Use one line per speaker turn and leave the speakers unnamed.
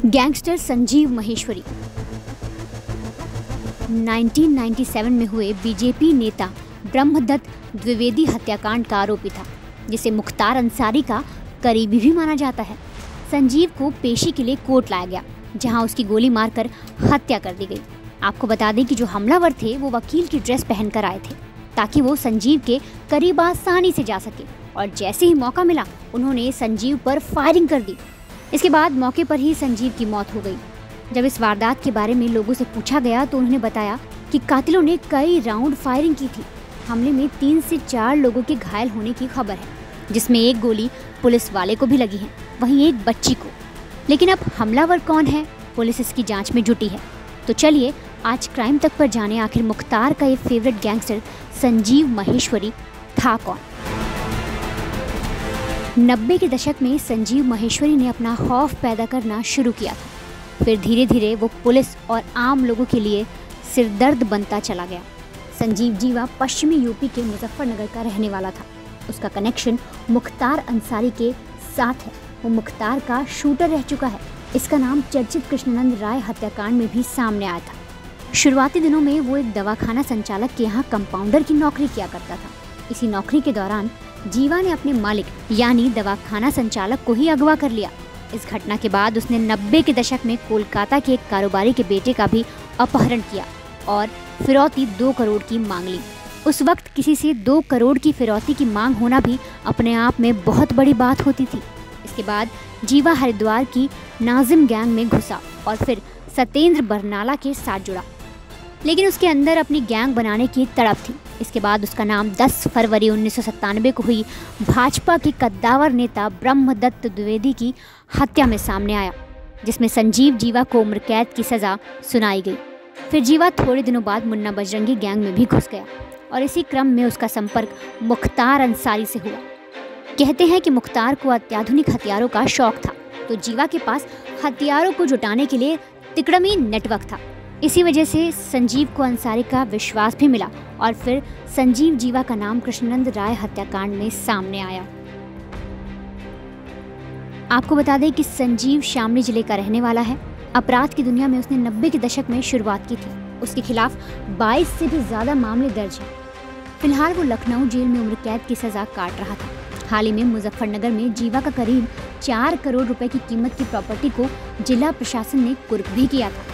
Gangster Sanjeev Maheshwari 1997 में हुए BJP नेता ब्रह्मदत्त द्विवेदी हत्याकांड का आरोपी था, जिसे मुख्तार अंसारी का करीबी भी माना जाता है। संजीव को पेशी के लिए कोर्ट लाया गया, जहां उसकी गोली मारकर हत्या कर दी गई। आपको बता दें कि जो हमलावर थे वो वकील की ड्रेस पहनकर आए थे, ताकि वो संजीव के करीब आसानी से जा सके। और जैसे ही मौका मिला, उन्होंने संजीव पर फायरिंग कर दी। इसके बाद मौके पर ही संजीव की मौत हो गई। जब इस वारदात के बारे में लोगों से पूछा गया तो उन्होंने बताया कि कातिलों ने कई राउंड फायरिंग की थी। हमले में 3 से 4 लोगों के घायल होने की खबर है, जिसमें एक गोली पुलिस वाले को भी लगी है, वहीं एक बच्ची को। लेकिन अब हमलावर कौन है, पुलिस इसकी जांच में जुटी है। तो चलिए आज क्राइम तक पर जाने, आखिर मुख्तार का ये फेवरेट गैंगस्टर संजीव महेश्वरी था कौन। 90 के दशक में संजीव महेश्वरी ने अपना खौफ पैदा करना शुरू किया था। फिर धीरे धीरे वो पुलिस और आम लोगों के लिए सिरदर्द बनता चला गया। संजीव जीवा पश्चिमी यूपी के मुजफ्फरनगर का रहने वाला था। उसका कनेक्शन मुख्तार अंसारी के साथ है। वो मुख्तार का शूटर रह चुका है। इसका नाम चर्चित कृष्णानंद राय हत्याकांड में भी सामने आया था। शुरुआती दिनों में वो एक दवाखाना संचालक के यहाँ कंपाउंडर की नौकरी किया करता था। इसी नौकरी के दौरान जीवा ने अपने मालिक यानी दवाखाना संचालक को ही अगवा कर लिया। इस घटना के बाद उसने 90 के दशक में कोलकाता के एक कारोबारी के बेटे का भी अपहरण किया और फिरौती 2 करोड़ की मांग ली। उस वक्त किसी से 2 करोड़ की फिरौती की मांग होना भी अपने आप में बहुत बड़ी बात होती थी। इसके बाद जीवा हरिद्वार की नाजिम गैंग में घुसा और फिर सत्येंद्र बरनाला के साथ जुड़ा, लेकिन उसके अंदर अपनी गैंग बनाने की तड़प थी। इसके बाद उसका नाम 10 फरवरी 1997 को हुई भाजपा के कद्दावर नेता ब्रह्मदत्त द्विवेदी की हत्या में सामने आया, जिसमें संजीव जीवा को उम्र कैद की सज़ा सुनाई गई। फिर जीवा थोड़े दिनों बाद मुन्ना बजरंगी गैंग में भी घुस गया और इसी क्रम में उसका संपर्क मुख्तार अंसारी से हुआ। कहते हैं कि मुख्तार को अत्याधुनिक हथियारों का शौक था, तो जीवा के पास हथियारों को जुटाने के लिए तिकड़मी नेटवर्क था। इसी वजह से संजीव को अंसारी का विश्वास भी मिला और फिर संजीव जीवा का नाम कृष्णानंद राय हत्याकांड में सामने आया। आपको बता दें कि संजीव शामली जिले का रहने वाला है। अपराध की दुनिया में उसने 90 के दशक में शुरुआत की थी। उसके खिलाफ 22 से भी ज़्यादा मामले दर्ज हैं। फिलहाल वो लखनऊ जेल में उम्र कैद की सज़ा काट रहा था। हाल ही में मुजफ्फरनगर में जीवा का करीब 4 करोड़ रुपए की कीमत की प्रॉपर्टी को जिला प्रशासन ने कुर्क भी किया था।